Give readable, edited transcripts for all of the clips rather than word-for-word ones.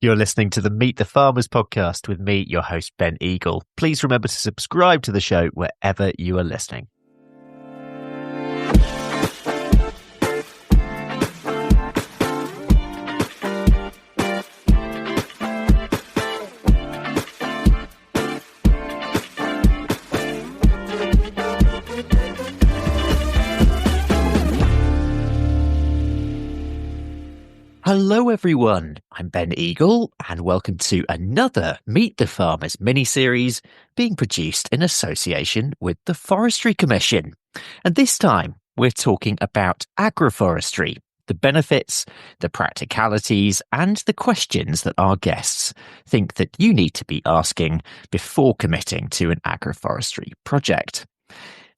You're listening to the Meet the Farmers podcast with me, your host, Ben Eagle. Please remember to subscribe to the show wherever you are listening. Hello everyone, I'm Ben Eagle and welcome to another Meet the Farmers mini-series being produced in association with the Forestry Commission. And this time we're talking about agroforestry, the benefits, the practicalities and the questions that our guests think that you need to be asking before committing to an agroforestry project.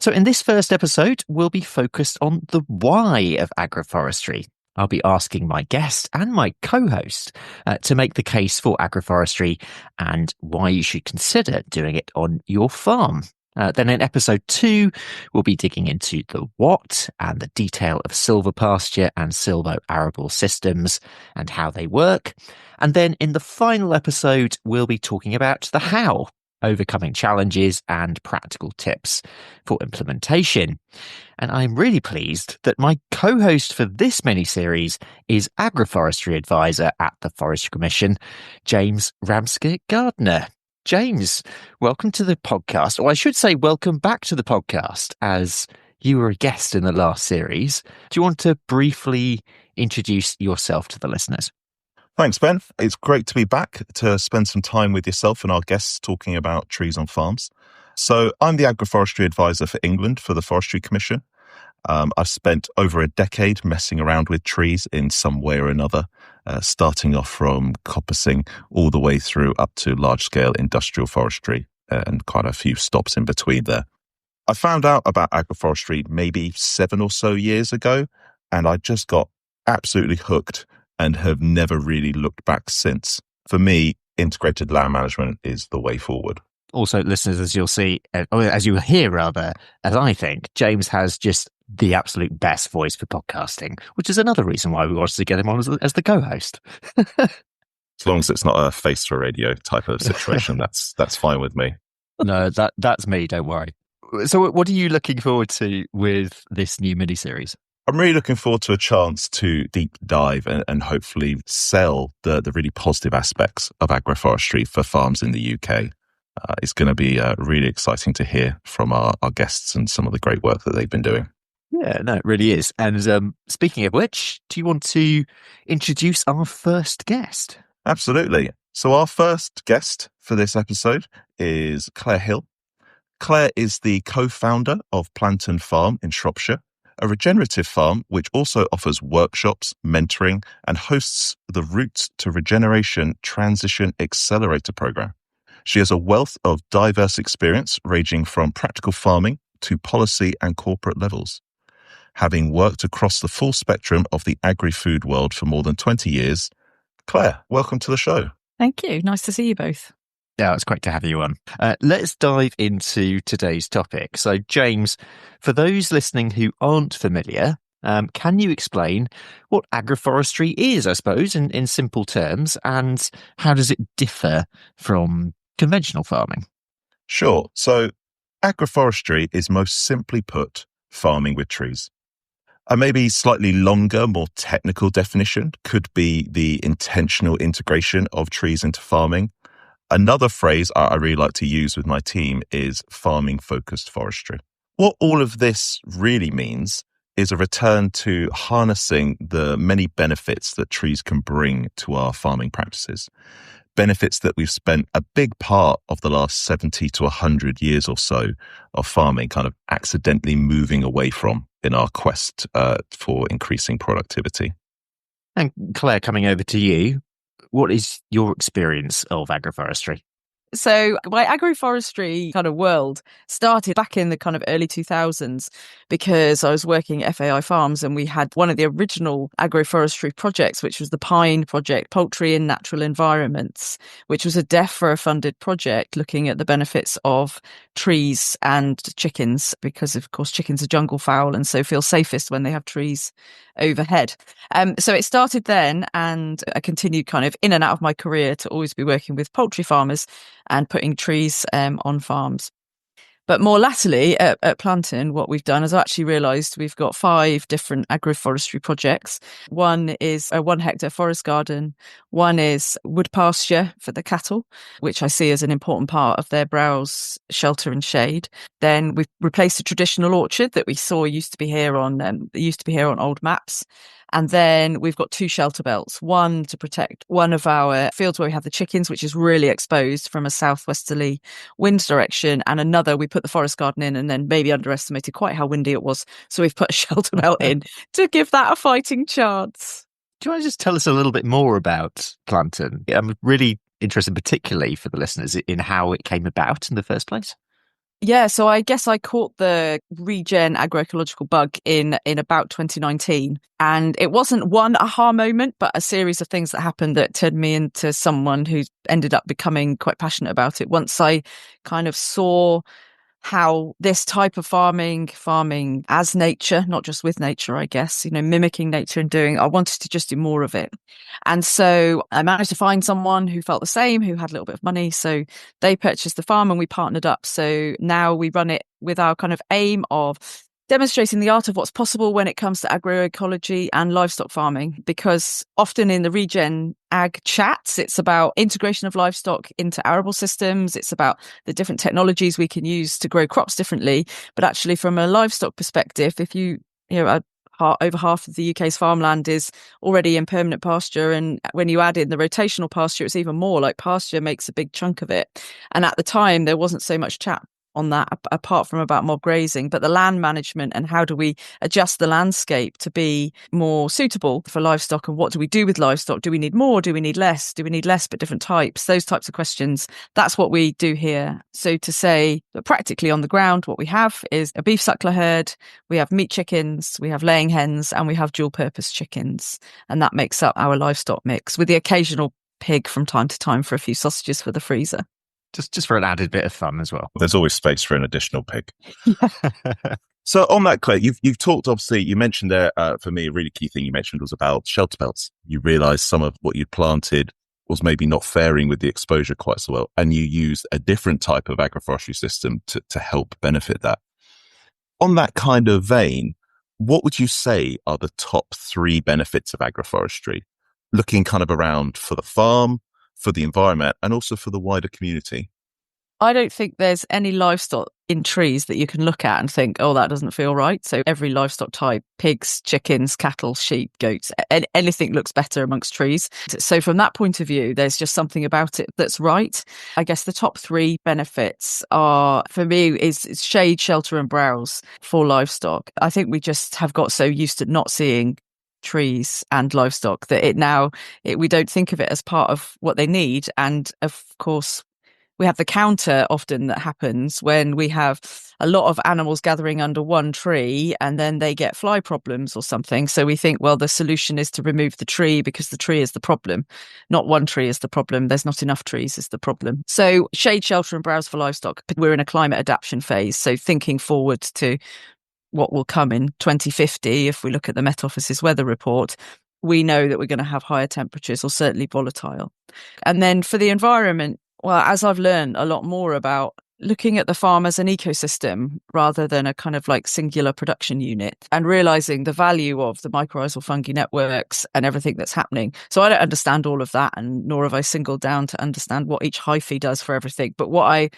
So in this first episode, we'll be focused on the why of agroforestry. I'll be asking my guest and my co-host to make the case for agroforestry and why you should consider doing it on your farm. Then in episode 2, we'll be digging into the what and the detail of silvopasture and silvo-arable systems and how they work. And then in the final episode, we'll be talking about the how, overcoming challenges and practical tips for implementation. And I'm really pleased that my co-host for this mini-series is Agroforestry Advisor at the Forestry Commission, James Ramskir-Gardiner. James, welcome to the podcast, or I should say welcome back to the podcast, as you were a guest in the last series. Do you want to briefly introduce yourself to the listeners? Thanks, Ben. It's great to be back to spend some time with yourself and our guests talking about trees on farms. So I'm the Agroforestry Advisor for England for the Forestry Commission. I've spent over a decade messing around with trees in some way or another, starting off from coppicing all the way through up to large-scale industrial forestry and quite a few stops in between there. I found out about agroforestry maybe 7 or so years ago, and I just got absolutely hooked and have never really looked back since. For me, integrated land management is the way forward. Also, listeners, as you'll see, or as you will hear rather, as I think, James has just the absolute best voice for podcasting, which is another reason why we wanted to get him on as the co-host. As long as it's not a face for radio type of situation, that's fine with me. No, that's me, don't worry. So what are you looking forward to with this new mini-series? I'm really looking forward to a chance to deep dive and hopefully sell the really positive aspects of agroforestry for farms in the UK. It's going to be really exciting to hear from our guests and some of the great work that they've been doing. Yeah, no, it really is. And speaking of which, do you want to introduce our first guest? Absolutely. So our first guest for this episode is Clare Hill. Clare is the co-founder of Planton Farm in Shropshire, a regenerative farm which also offers workshops, mentoring, and hosts the Roots to Regeneration Transition Accelerator program. She has a wealth of diverse experience ranging from practical farming to policy and corporate levels. Having worked across the full spectrum of the agri-food world for more than 20 years, Clare, welcome to the show. Thank you. Nice to see you both. Yeah, it's great to have you on. Let's dive into today's topic. So, James, for those listening who aren't familiar, can you explain what agroforestry is, I suppose, in simple terms, and how does it differ from conventional farming? Sure. So, agroforestry is most simply put farming with trees. A maybe slightly longer, more technical definition could be the intentional integration of trees into farming. Another phrase I really like to use with my team is farming-focused forestry. What all of this really means is a return to harnessing the many benefits that trees can bring to our farming practices. Benefits that we've spent a big part of the last 70 to 100 years or so of farming kind of accidentally moving away from in our quest for increasing productivity. And Clare, coming over to you, what is your experience of agroforestry? So my agroforestry kind of world started back in the kind of early 2000s because I was working at FAI Farms and we had one of the original agroforestry projects, which was the Pine Project, Poultry in Natural Environments, which was a DEFRA funded project looking at the benefits of trees and chickens because, of course, chickens are jungle fowl and so feel safest when they have trees overhead. So it started then, and I continued kind of in and out of my career to always be working with poultry farmers and putting trees on farms. But more latterly at Plantin, what we've done is I actually realised we've got 5 different agroforestry projects. One is a 1 hectare forest garden. One is wood pasture for the cattle, which I see as an important part of their browse, shelter and shade. Then we've replaced a traditional orchard that we saw used to be here on old maps. And then we've got 2 shelter belts, one to protect one of our fields where we have the chickens, which is really exposed from a southwesterly wind direction, and another we put the forest garden in and then maybe underestimated quite how windy it was. So we've put a shelter belt in to give that a fighting chance. Do you want to just tell us a little bit more about Plantin? I'm really interested, particularly for the listeners, in how it came about in the first place. Yeah, so I guess I caught the regen agroecological bug in about 2019. And it wasn't one aha moment, but a series of things that happened that turned me into someone who ended up becoming quite passionate about it. Once I kind of saw how this type of farming as nature, not just with nature, I guess, mimicking nature and I wanted to just do more of it. And so I managed to find someone who felt the same, who had a little bit of money. So they purchased the farm and we partnered up. So now we run it with our kind of aim of demonstrating the art of what's possible when it comes to agroecology and livestock farming, because often in the regen ag chats, it's about integration of livestock into arable systems. It's about the different technologies we can use to grow crops differently. But actually, from a livestock perspective, if over half of the UK's farmland is already in permanent pasture. And when you add in the rotational pasture, it's even more. Like pasture makes a big chunk of it. And at the time, there wasn't so much chat on that apart from about mob grazing, but the land management and how do we adjust the landscape to be more suitable for livestock, and what do we do with livestock? Do we need more? Do we need less? Do we need less but different types? Those types of questions. That's what we do here. So to say that practically on the ground, what we have is a beef suckler herd, we have meat chickens, we have laying hens, and we have dual purpose chickens. And that makes up our livestock mix, with the occasional pig from time to time for a few sausages for the freezer. Just for an added bit of fun as well. There's always space for an additional pig. So on that, Claire, you've talked, obviously, you mentioned there, for me, a really key thing you mentioned was about shelter belts. You realised some of what you'd planted was maybe not faring with the exposure quite so well, and you used a different type of agroforestry system to help benefit that. On that kind of vein, what would you say are the top 3 benefits of agroforestry, looking kind of around for the farm, for the environment, and also for the wider community? I don't think there's any livestock in trees that you can look at and think, oh, that doesn't feel right. So every livestock type, pigs, chickens, cattle, sheep, goats, anything looks better amongst trees. So from that point of view, there's just something about it that's right. I guess the top 3 benefits are, for me, is shade, shelter and browse for livestock. I think we just have got so used to not seeing trees and livestock that we don't think of it as part of what they need. And of course, we have the counter often that happens when we have a lot of animals gathering under one tree and then they get fly problems or something. So we think, well, the solution is to remove the tree because the tree is the problem. Not one tree is the problem. There's not enough trees is the problem. So shade, shelter and browse for livestock. We're in a climate adaptation phase. So thinking forward to what will come in 2050, if we look at the Met Office's weather report, we know that we're going to have higher temperatures or certainly volatile. And then for the environment, well, as I've learned a lot more about looking at the farm as an ecosystem rather than a kind of like singular production unit, and realizing the value of the mycorrhizal fungi networks and everything that's happening. So I don't understand all of that, and nor have I singled down to understand what each hyphae does for everything. But what I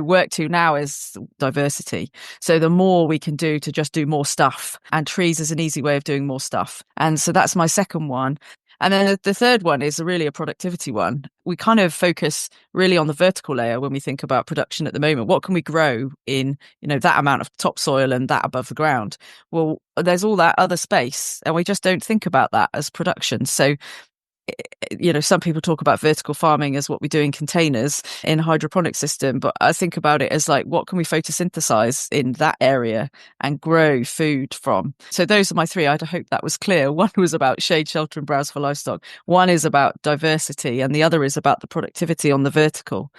work to now is diversity. So the more we can do to just do more stuff, and trees is an easy way of doing more stuff. And so that's my second one. And then the third one is really a productivity one. We kind of focus really on the vertical layer when we think about production at the moment. What can we grow in, that amount of topsoil and that above the ground? Well, there's all that other space, and we just don't think about that as production. So some people talk about vertical farming as what we do in containers in a hydroponic system, but I think about it as like, what can we photosynthesize in that area and grow food from? So those are my three. I hope that was clear. One was about shade, shelter and browse for livestock. One is about diversity and the other is about the productivity on the vertical.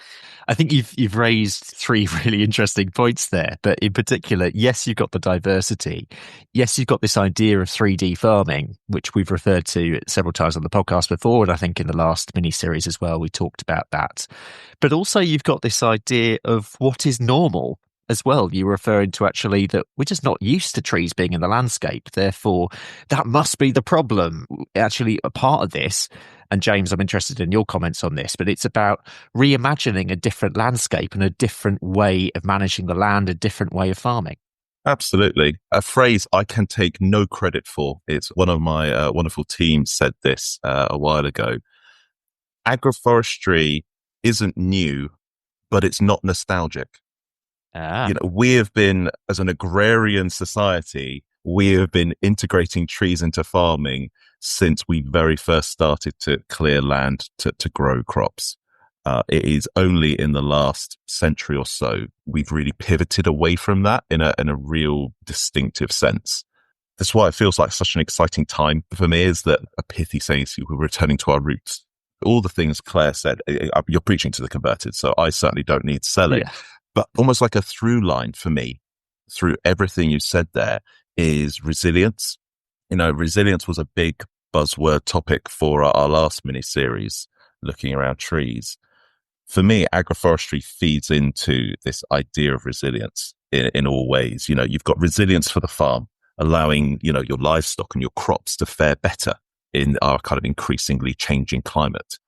I think you've raised three really interesting points there, but in particular, yes, you've got the diversity. Yes, you've got this idea of 3D farming, which we've referred to several times on the podcast before, and I think in the last mini-series as well, we talked about that. But also you've got this idea of what is normal as well. You're referring to actually that we're just not used to trees being in the landscape. Therefore, that must be the problem. Actually, a part of this, and James, I'm interested in your comments on this, but it's about reimagining a different landscape and a different way of managing the land, a different way of farming. Absolutely. A phrase I can take no credit for. It's one of my wonderful teams said this a while ago. Agroforestry isn't new, but it's not nostalgic. We have been, as an agrarian society, we have been integrating trees into farming since we very first started to clear land to grow crops. It is only in the last century or so we've really pivoted away from that in a real distinctive sense. That's why it feels like such an exciting time for me, is that a pithy saying is we're returning to our roots. All the things Claire said, you're preaching to the converted, so I certainly don't need selling. Yeah. But almost like a through line for me through everything you said there is resilience. Resilience was a big buzzword topic for our last mini series, looking around trees. For me, agroforestry feeds into this idea of resilience in all ways. You've got resilience for the farm, allowing, your livestock and your crops to fare better in our kind of increasingly changing climate.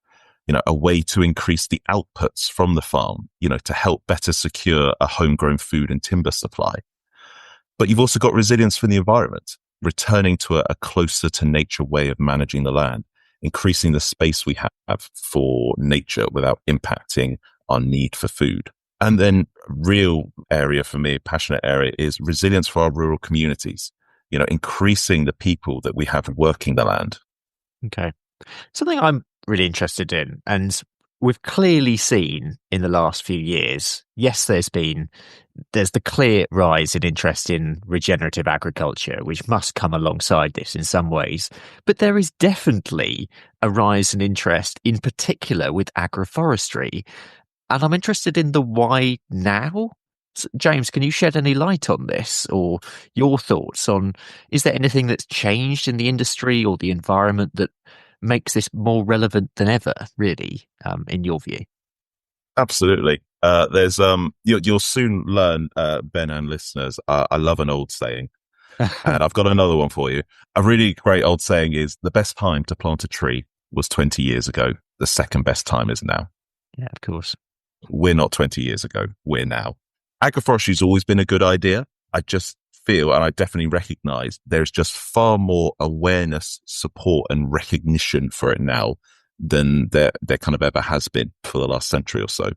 A way to increase the outputs from the farm, to help better secure a homegrown food and timber supply. But you've also got resilience for the environment, returning to a closer to nature way of managing the land, increasing the space we have for nature without impacting our need for food. And then real area for me, passionate area, is resilience for our rural communities, increasing the people that we have working the land. Okay. Something I'm really interested in, and we've clearly seen in the last few years, yes, there's the clear rise in interest in regenerative agriculture, which must come alongside this in some ways, but there is definitely a rise in interest in particular with agroforestry, and I'm interested in the why now. James, can you shed any light on this, or your thoughts on, is there anything that's changed in the industry or the environment that makes this more relevant than ever, really, in your view? Absolutely. There's you'll soon learn, Ben and listeners, I love an old saying, and I've got another one for you. A really great old saying is, the best time to plant a tree was 20 years ago. The second best time is now. Yeah, of course. We're not 20 years ago. We're now. Agroforestry has always been a good idea. I just feel, and I definitely recognize, there's just far more awareness, support and recognition for it now than there kind of ever has been for the last century or so.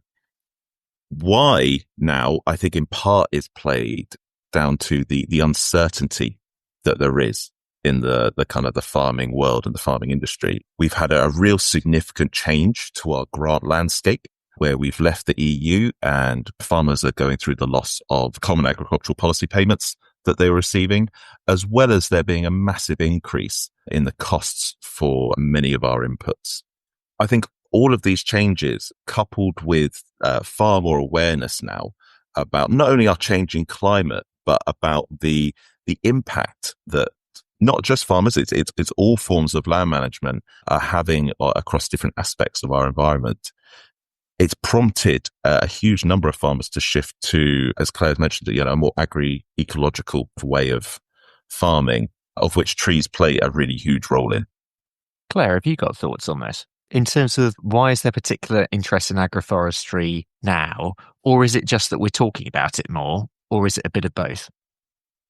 Why now, I think in part is played down to the uncertainty that there is in the kind of the farming world and the farming industry. We've had a real significant change to our grant landscape, where we've left the EU and farmers are going through the loss of common agricultural policy payments that they were receiving, as well as there being a massive increase in the costs for many of our inputs. I think all of these changes, coupled with far more awareness now about not only our changing climate, but about the impact that not just farmers, it's all forms of land management are having across different aspects of our environment. It's prompted a huge number of farmers to shift to, as Claire's mentioned, a more agri-ecological way of farming, of which trees play a really huge role in. Claire, have you got thoughts on this? In terms of why is there particular interest in agroforestry now? Or is it just that we're talking about it more? Or is it a bit of both?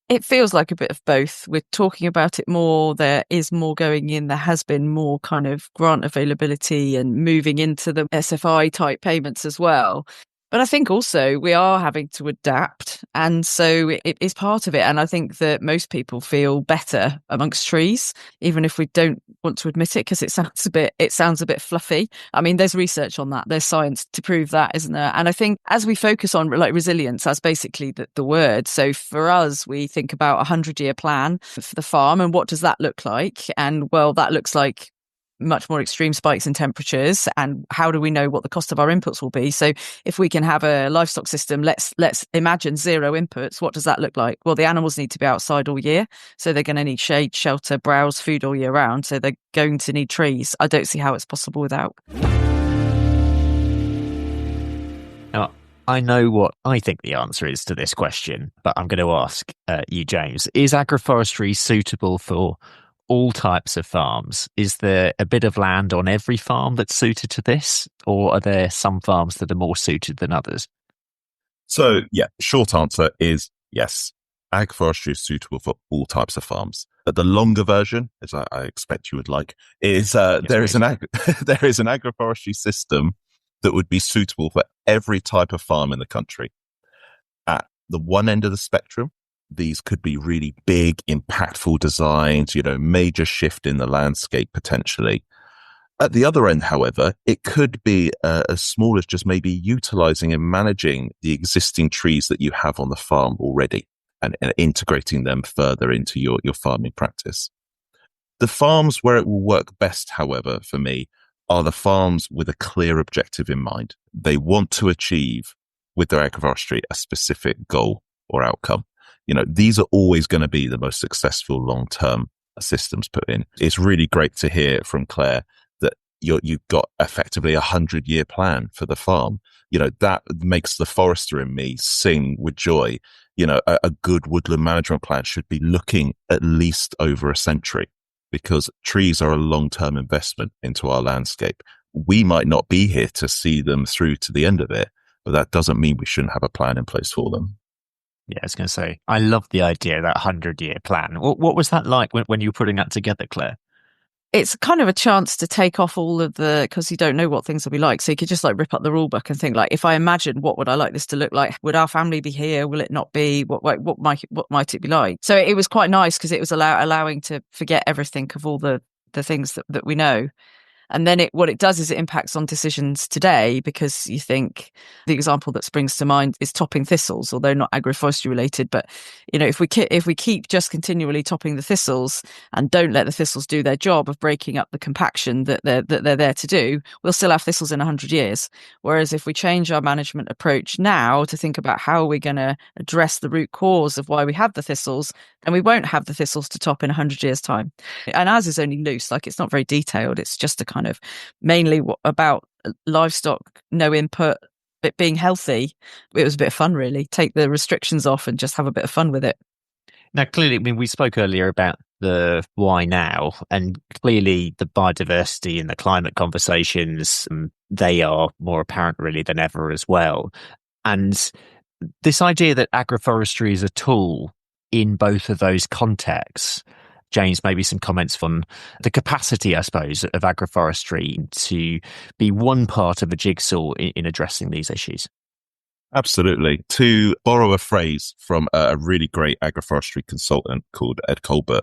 It feels like a bit of both. We're talking about it more. There is more going in. There has been more kind of grant availability and moving into the SFI type payments as well. But I think also we are having to adapt. And so it is part of it. And I think that most people feel better amongst trees, even if we don't want to admit it, because it sounds a bit fluffy. I mean, there's research on that. There's science to prove that, isn't there? And I think as we focus on like resilience, that's basically the word. So for us, we think about 100-year plan for the farm. And what does that look like? And well, that looks like much more extreme spikes in temperatures. And how do we know what the cost of our inputs will be? So if we can have a livestock system, let's imagine zero inputs. What does that look like? Well, the animals need to be outside all year. So they're going to need shade, shelter, browse, food all year round. So they're going to need trees. I don't see how it's possible without. Now, I know what I think the answer is to this question, but I'm going to ask you, James. Is agroforestry suitable for all types of farms? Is there a bit of land on every farm that's suited to this, or are there some farms that are more suited than others? So, yeah, short answer is yes. Agroforestry is suitable for all types of farms. The longer version, as I expect you would like, is there is an agroforestry system that would be suitable for every type of farm in the country. At the one end of the spectrum, these could be really big, impactful designs, major shift in the landscape potentially. At the other end, however, it could be as small as just maybe utilizing and managing the existing trees that you have on the farm already and integrating them further into your farming practice. The farms where it will work best, however, for me, are the farms with a clear objective in mind. They want to achieve with their agroforestry a specific goal or outcome. These are always going to be the most successful long-term systems put in. It's really great to hear from Claire that you've got effectively 100-year plan for the farm. That makes the forester in me sing with joy. A good woodland management plan should be looking at least over a century, because trees are a long-term investment into our landscape. We might not be here to see them through to the end of it, but that doesn't mean we shouldn't have a plan in place for them. Yeah, I was going to say, I love the idea of that 100-year plan. What was that like when you were putting that together, Claire? It's kind of a chance to take off all of because you don't know what things will be like. So you could just like rip up the rule book and think like, if I imagine what would I like this to look like? Would our family be here? Will it not be? What might it be like? So it was quite nice because it was allowing to forget everything of all the things that we know. And then what it does is it impacts on decisions today, because you think the example that springs to mind is topping thistles, although not agroforestry related. But, if we keep just continually topping the thistles and don't let the thistles do their job of breaking up the compaction that they're there to do, we'll still have thistles in 100 years. Whereas if we change our management approach now to think about how we're going to address the root cause of why we have the thistles, then we won't have the thistles to top in 100 years' time. And ours is only loose, like it's not very detailed. It's just a kind of mainly about livestock, no input, it being healthy. It was a bit of fun, really. Take the restrictions off and just have a bit of fun with it. Now, clearly, I mean, we spoke earlier about the why now, and clearly the biodiversity and the climate conversations, they are more apparent really than ever as well. And this idea that agroforestry is a tool in both of those contexts, James, maybe some comments on the capacity, I suppose, of agroforestry to be one part of a jigsaw in addressing these issues. Absolutely. To borrow a phrase from a really great agroforestry consultant called Ed Colbert,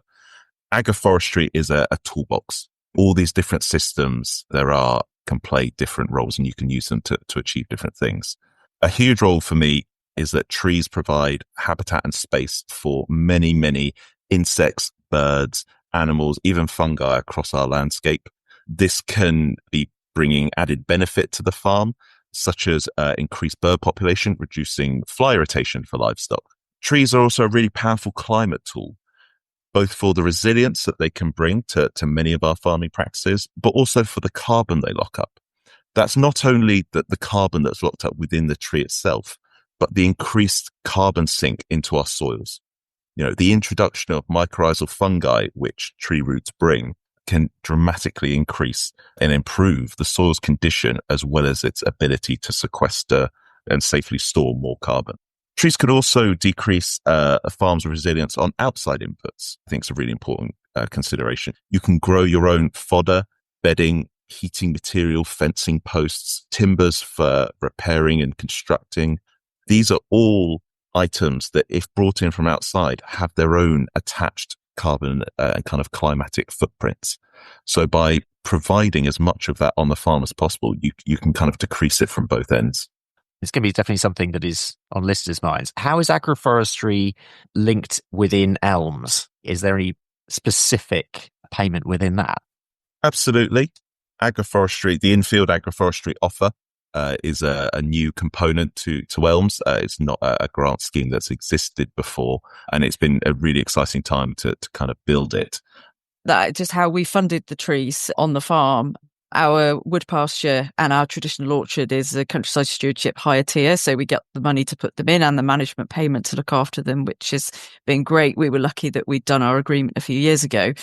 agroforestry is a toolbox. All these different systems can play different roles, and you can use them to achieve different things. A huge role for me is that trees provide habitat and space for many, many insects, birds, animals, even fungi across our landscape. This can be bringing added benefit to the farm, such as increased bird population, reducing fly irritation for livestock. Trees are also a really powerful climate tool, both for the resilience that they can bring to many of our farming practices, but also for the carbon they lock up. That's not only the carbon that's locked up within the tree itself, but the increased carbon sink into our soils. The introduction of mycorrhizal fungi, which tree roots bring, can dramatically increase and improve the soil's condition as well as its ability to sequester and safely store more carbon. Trees could also decrease a farm's resilience on outside inputs. I think it's a really important consideration. You can grow your own fodder, bedding, heating material, fencing posts, timbers for repairing and constructing. These are all items that, if brought in from outside, have their own attached carbon and kind of climatic footprints. So by providing as much of that on the farm as possible, you can kind of decrease it from both ends. It's going to be definitely something that is on listeners' minds. How is agroforestry linked within elms? Is there any specific payment within that? Absolutely. Agroforestry, the in-field agroforestry offer is a new component to elms. It's not a grant scheme that's existed before, and it's been a really exciting time to kind of build it. That just how we funded the trees on the farm. Our wood pasture and our traditional orchard is a countryside stewardship higher tier. So we get the money to put them in and the management payment to look after them, which has been great. We were lucky that we'd done our agreement a few years ago.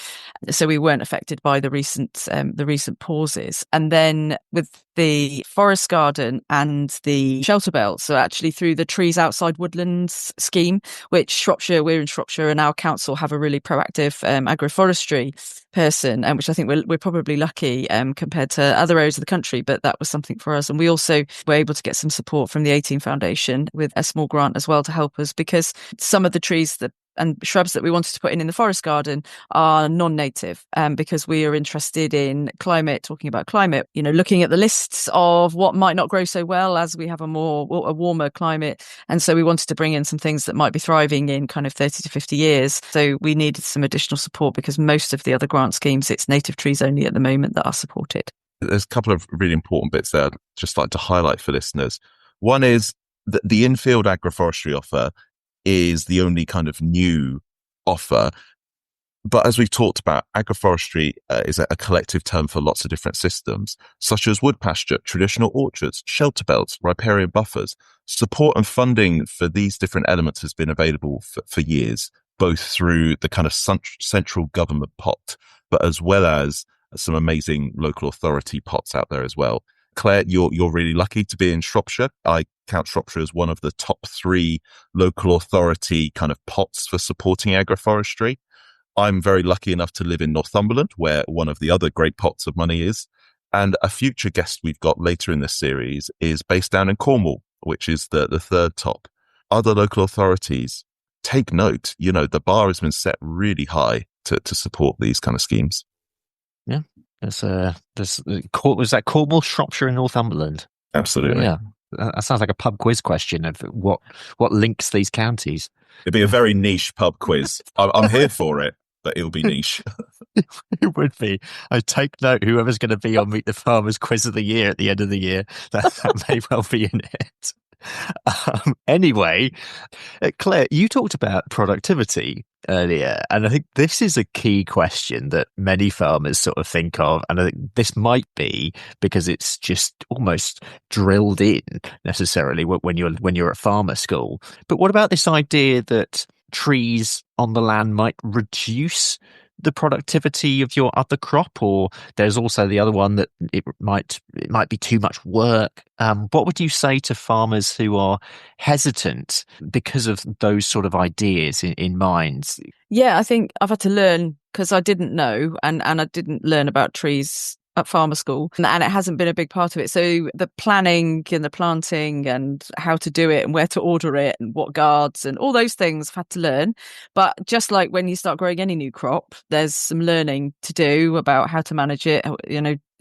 So we weren't affected by the recent pauses. And then with the forest garden and the shelter belt, so actually through the Trees Outside Woodlands scheme, which we're in Shropshire, and our council have a really proactive agroforestry person, and which I think we're probably lucky compared to other areas of the country, but that was something for us. And we also were able to get some support from the 18 Foundation with a small grant as well to help us, because some of the trees and shrubs that we wanted to put in the forest garden are non-native, because we are interested in talking about climate, looking at the lists of what might not grow so well as we have a warmer climate. And so we wanted to bring in some things that might be thriving in kind of 30 to 50 years. So we needed some additional support, because most of the other grant schemes, it's native trees only at the moment that are supported. There's a couple of really important bits there I'd just like to highlight for listeners. One is that the in-field agroforestry offer is the only kind of new offer. But as we've talked about, agroforestry is a collective term for lots of different systems, such as wood pasture, traditional orchards, shelter belts, riparian buffers. Support and funding for these different elements has been available for years, both through the kind of central government pot, but as well as some amazing local authority pots out there as well. Claire, you're really lucky to be in Shropshire. I count Shropshire as one of the top 3 local authority kind of pots for supporting agroforestry. I'm very lucky enough to live in Northumberland, where one of the other great pots of money is. And a future guest we've got later in this series is based down in Cornwall, which is the 3rd top. Other local authorities, take note, the bar has been set really high to support these kind of schemes. Yeah. Was that Cornwall, Shropshire and Northumberland? Absolutely. Yeah. That sounds like a pub quiz question of what links these counties. It'd be a very niche pub quiz. I'm here for it, but it'll be niche. It would be. I take note, whoever's going to be on Meet the Farmers quiz of the year at the end of the year, that may well be in it. Anyway, Claire, you talked about productivity earlier, and I think this is a key question that many farmers sort of think of, and I think this might be because it's just almost drilled in necessarily when you're at farmer school. But what about this idea that trees on the land might reduce the productivity of your other crop, or there's also the other one that it might be too much work? What would you say to farmers who are hesitant because of those sort of ideas in mind? Yeah, I think I've had to learn, because I didn't know, and I didn't learn about trees at farmer school, and it hasn't been a big part of it. So the planning and the planting and how to do it and where to order it and what guards and all those things I've had to learn. But just like when you start growing any new crop, there's some learning to do about how to manage it,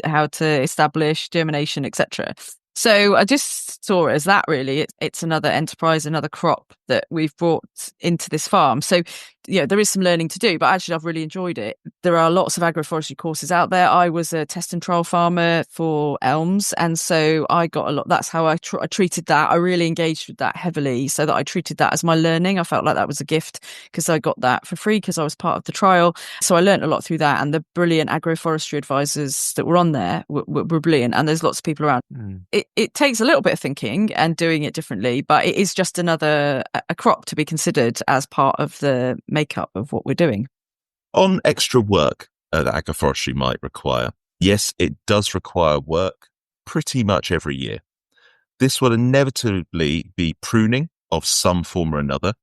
how to establish germination, etc. So I just saw it as that, really. It's another enterprise, another crop that we've brought into this farm. So, there is some learning to do, but actually I've really enjoyed it. There are lots of agroforestry courses out there. I was a test and trial farmer for elms, and so I got a lot. That's how I treated that. I really engaged with that heavily, so that I treated that as my learning. I felt like that was a gift because I got that for free because I was part of the trial. So I learned a lot through that, and the brilliant agroforestry advisors that were on there were brilliant, and there's lots of people around. It takes a little bit of thinking and doing it differently, but it is just another a crop to be considered as part of the makeup of what we're doing. On extra work that agroforestry might require, yes, it does require work pretty much every year. This will inevitably be pruning of some form or another,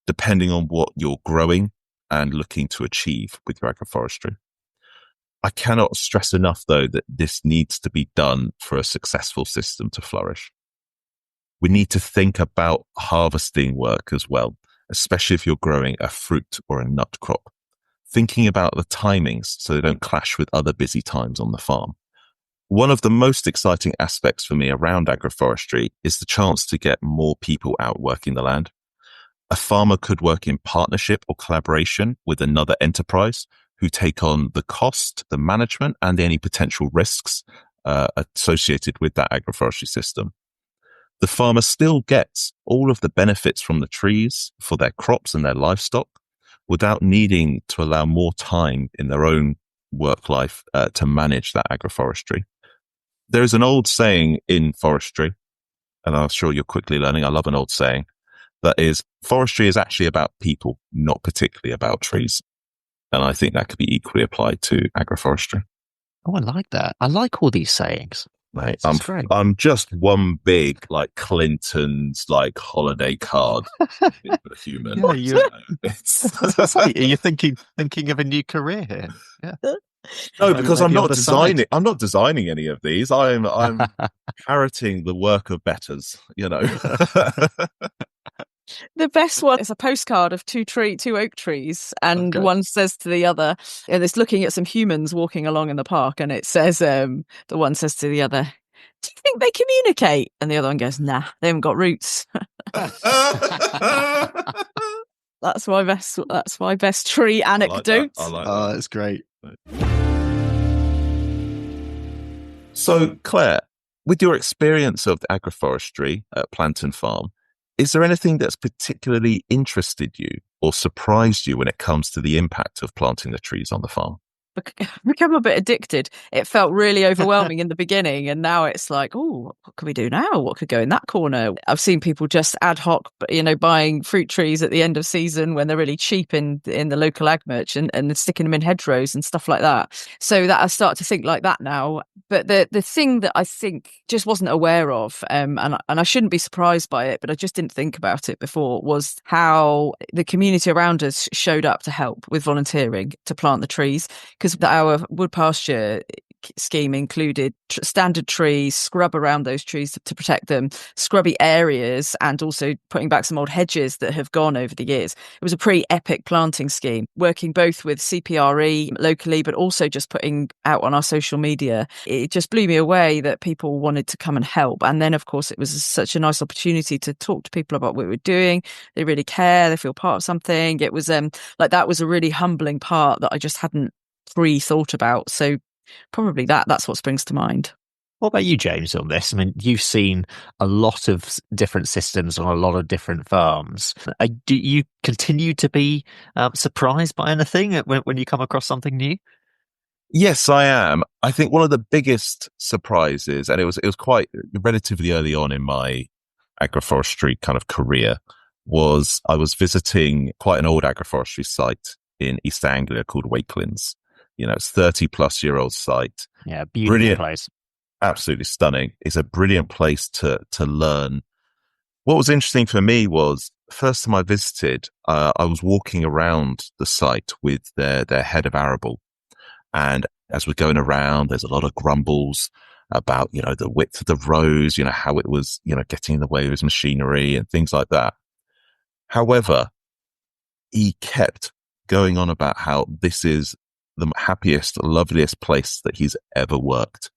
depending on what you're growing and looking to achieve with your agroforestry. I cannot stress enough, though, that this needs to be done for a successful system to flourish. We need to think about harvesting work as well, especially if you're growing a fruit or a nut crop. Thinking about the timings so they don't clash with other busy times on the farm. One of the most exciting aspects for me around agroforestry is the chance to get more people out working the land. A farmer could work in partnership or collaboration with another enterprise who take on the cost, the management, and any potential risks associated with that agroforestry system. The farmer still gets all of the benefits from the trees for their crops and their livestock without needing to allow more time in their own work life to manage that agroforestry. There is an old saying in forestry, and I'm sure you're quickly learning, I love an old saying, that is, forestry is actually about people, not particularly about trees. And I think that could be equally applied to agroforestry. Oh, I like that. I like all these sayings. Mate, That's great. I'm just one big, like, Clinton's, like, holiday card human. Yeah, you're thinking of a new career here. Yeah. No, because I'm not designing. I'm not designing any of these. I'm parroting the work of betters, you know. The best one is a postcard of two oak trees, and one says to the other, and it's looking at some humans walking along in the park, and it says, the one says to the other, "Do you think they communicate?" And the other one goes, "Nah, they haven't got roots." That's my best tree anecdote. I like that. That's great. So, Claire, with your experience of the agroforestry at Plantain Farm, is there anything that's particularly interested you or surprised you when it comes to the impact of planting the trees on the farm? Become a bit addicted. It felt really overwhelming in the beginning, and now it's like, oh, what can we do now? What could go in that corner? I've seen people just ad hoc, buying fruit trees at the end of season when they're really cheap in the local ag merch and sticking them in hedgerows and stuff like that. So that I start to think like that now. But the thing that I think just wasn't aware of, and I shouldn't be surprised by it, but I just didn't think about it before, was how the community around us showed up to help with volunteering to plant the trees. Because our wood pasture scheme included standard trees, scrub around those trees to protect them, scrubby areas, and also putting back some old hedges that have gone over the years. It was a pretty epic planting scheme, working both with CPRE locally, but also just putting out on our social media. It just blew me away that people wanted to come and help. And then, of course, it was such a nice opportunity to talk to people about what we're doing. They really care. They feel part of something. It was that was a really humbling part that I just hadn't thought about. So probably that's what springs to mind. What about you, James, on this? I mean, you've seen a lot of different systems on a lot of different farms. Do you continue to be surprised by anything when you come across something new? Yes, I am. I think one of the biggest surprises, and it was quite relatively early on in my agroforestry kind of career, was I was visiting quite an old agroforestry site in East Anglia called Wakelands. It's 30-plus-year-old site. Yeah, beautiful brilliant place. Absolutely stunning. It's a brilliant place to learn. What was interesting for me was, first time I visited, I was walking around the site with their head of arable. And as we're going around, there's a lot of grumbles about, the width of the rows, how it was, getting in the way of his machinery and things like that. However, he kept going on about how this is the happiest, loveliest place that he's ever worked.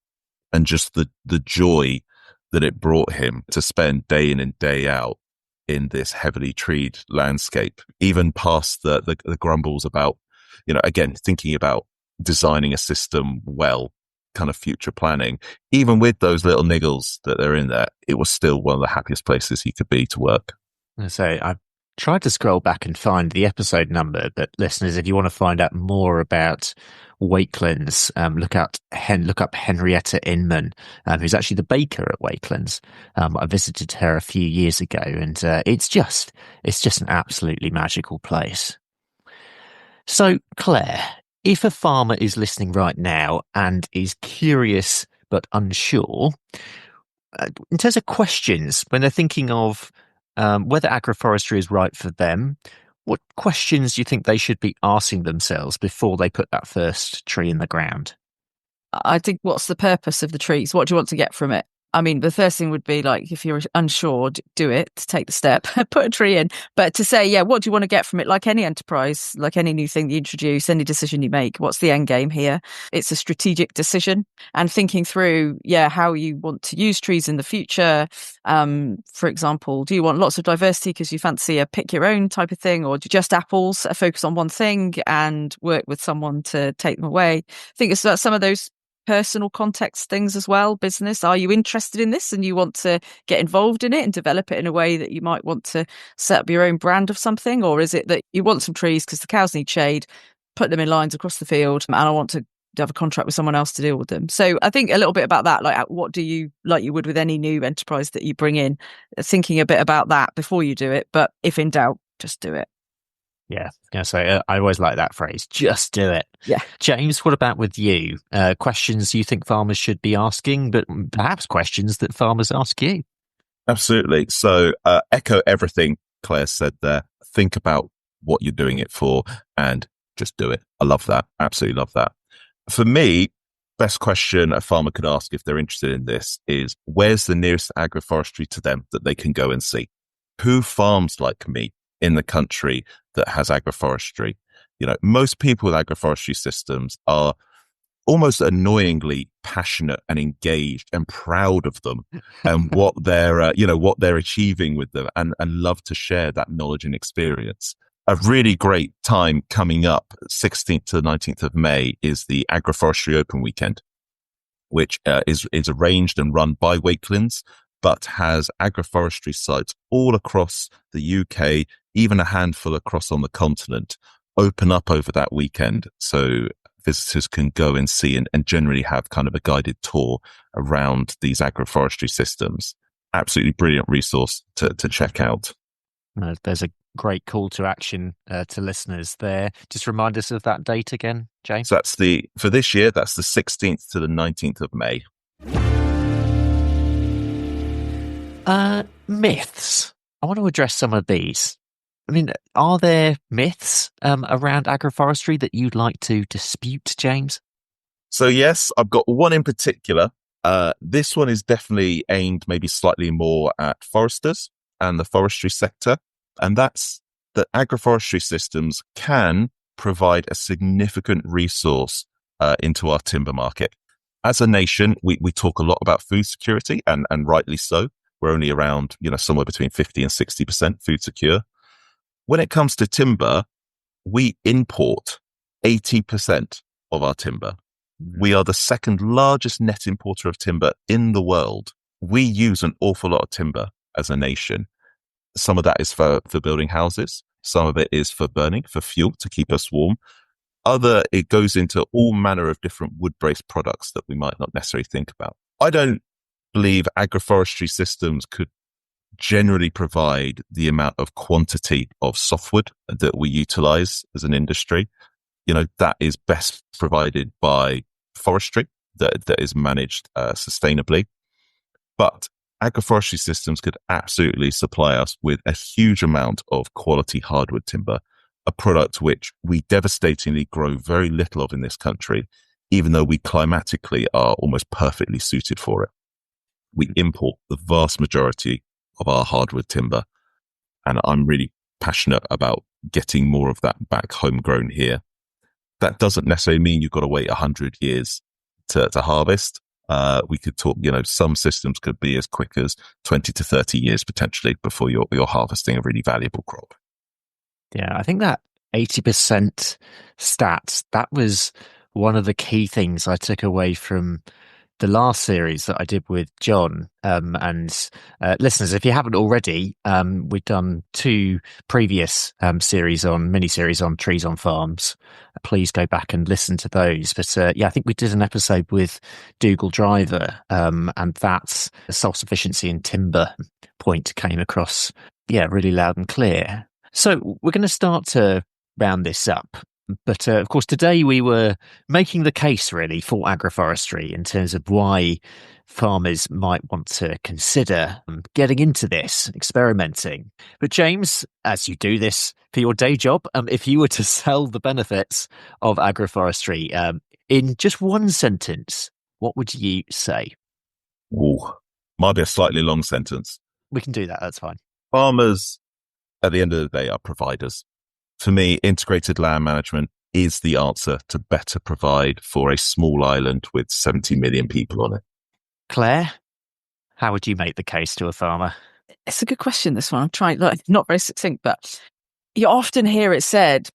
And just the joy that it brought him to spend day in and day out in this heavily treed landscape, even past the grumbles about, again, thinking about designing a system well, kind of future planning. Even with those little niggles that are in there, it was still one of the happiest places he could be to work. So I've tried to scroll back and find the episode number, but listeners, if you want to find out more about Wakelands, look up Henrietta Inman, who's actually the baker at Wakelands. I visited her a few years ago, and it's just an absolutely magical place. So, Claire, if a farmer is listening right now and is curious but unsure, in terms of questions, when they're thinking of whether agroforestry is right for them, What questions do you think they should be asking themselves before they put that first tree in the ground? I think, what's the purpose of the trees? What do you want to get from it? I mean, the first thing would be like, if you're unsure, do it, take the step, put a tree in. But to say, yeah, what do you want to get from it? Like any enterprise, like any new thing you introduce, any decision you make, what's the end game here? It's a strategic decision, and thinking through, how you want to use trees in the future. For example, do you want lots of diversity because you fancy a pick your own type of thing, or do you just apples, focus on one thing and work with someone to take them away? I think it's about some of those personal context things as well. Business, are you interested in this and you want to get involved in it and develop it in a way that you might want to set up your own brand of something? Or is it that you want some trees because the cows need shade, put them in lines across the field, and I want to have a contract with someone else to deal with them? So I think a little bit about that, like what do you, like you would with any new enterprise that you bring in, thinking a bit about that before you do it. But if in doubt, just do it. Yeah, I always like that phrase, just do it. Yeah. James, what about with you? Questions you think farmers should be asking, but perhaps questions that farmers ask you? Absolutely. So echo everything Claire said there. Think about what you're doing it for and just do it. I love that. Absolutely love that. For me, best question a farmer could ask if they're interested in this is, where's the nearest agroforestry to them that they can go and see? Who farms like me in the country that has agroforestry? Most people with agroforestry systems are almost annoyingly passionate and engaged and proud of them and what they're achieving with them, and love to share that knowledge and experience. A really great time coming up, 16th to the 19th of May, is the Agroforestry Open Weekend, which is arranged and run by Wakelands, but has agroforestry sites all across the UK, even a handful across on the continent, open up over that weekend. So visitors can go and see and generally have kind of a guided tour around these agroforestry systems. Absolutely brilliant resource to check out. There's a great call to action to listeners there. Just remind us of that date again, James. So for this year, that's the 16th to the 19th of May. Myths. I want to address some of these. I mean, are there myths around agroforestry that you'd like to dispute, James? So yes, I've got one in particular. This one is definitely aimed maybe slightly more at foresters and the forestry sector. And that's that agroforestry systems can provide a significant resource into our timber market. As a nation, we talk a lot about food security, and rightly so. We're only around, somewhere between 50 and 60% food secure. When it comes to timber, we import 80% of our timber. We are the second largest net importer of timber in the world. We use an awful lot of timber as a nation. Some of that is for building houses. Some of it is for burning, for fuel to keep us warm. It goes into all manner of different wood-based products that we might not necessarily think about. I don't believe agroforestry systems could generally provide the amount of quantity of softwood that we utilize as an industry. That is best provided by forestry that is managed sustainably. But agroforestry systems could absolutely supply us with a huge amount of quality hardwood timber, a product which we devastatingly grow very little of in this country, even though we climatically are almost perfectly suited for it. We import the vast majority of our hardwood timber, and I'm really passionate about getting more of that back homegrown here. That doesn't necessarily mean you've got to wait 100 years to harvest. We could talk, some systems could be as quick as 20 to 30 years potentially before you're harvesting a really valuable crop. Yeah, I think that 80% stats, that was one of the key things I took away from the last series that I did with John. And listeners, if you haven't already, we've done 2 previous mini-series on trees on farms. Please go back and listen to those. But I think we did an episode with Dougal Driver, and that self-sufficiency in timber point came across, really loud and clear. So we're going to start to round this up. But of course, today we were making the case really for agroforestry in terms of why farmers might want to consider getting into this, experimenting. But James, as you do this for your day job, if you were to sell the benefits of agroforestry in just one sentence, what would you say? Ooh, might be a slightly long sentence. We can do that. That's fine. Farmers, at the end of the day, are providers. For me, integrated land management is the answer to better provide for a small island with 70 million people on it. Claire, how would you make the case to a farmer? It's a good question, this one. I'm trying, not very succinct, but you often hear it said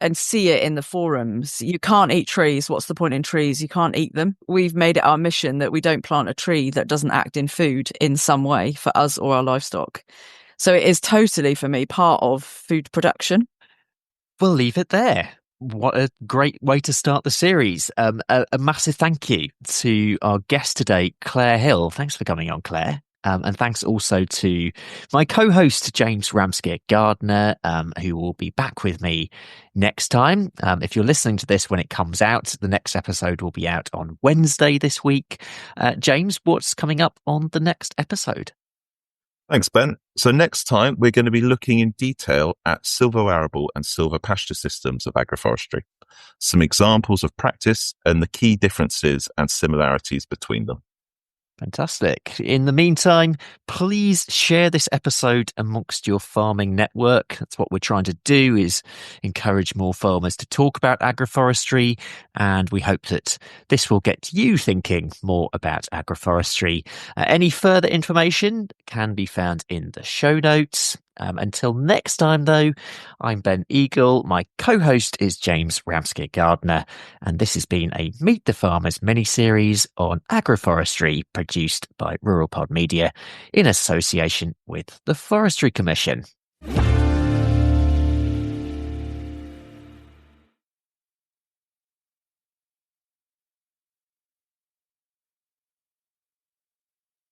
and see it in the forums. You can't eat trees. What's the point in trees? You can't eat them. We've made it our mission that we don't plant a tree that doesn't act in food in some way for us or our livestock. So it is totally, for me, part of food production. We'll leave it there. What a great way to start the series. A massive thank you to our guest today, Clare Hill. Thanks for coming on, Claire. And thanks also to my co-host, James Ramskir-Gardiner, who will be back with me next time. If you're listening to this when it comes out, the next episode will be out on Wednesday this week. James, what's coming up on the next episode? Thanks, Ben. So next time, we're going to be looking in detail at silvo-arable and silvopasture systems of agroforestry, some examples of practice and the key differences and similarities between them. Fantastic. In the meantime, please share this episode amongst your farming network. That's what we're trying to do, is encourage more farmers to talk about agroforestry. And we hope that this will get you thinking more about agroforestry. Any further information can be found in the show notes. Until next time, though, I'm Ben Eagle. My co-host is James Ramskir-Gardiner, and this has been a Meet the Farmers mini-series on agroforestry produced by Rural Pod Media in association with the Forestry Commission.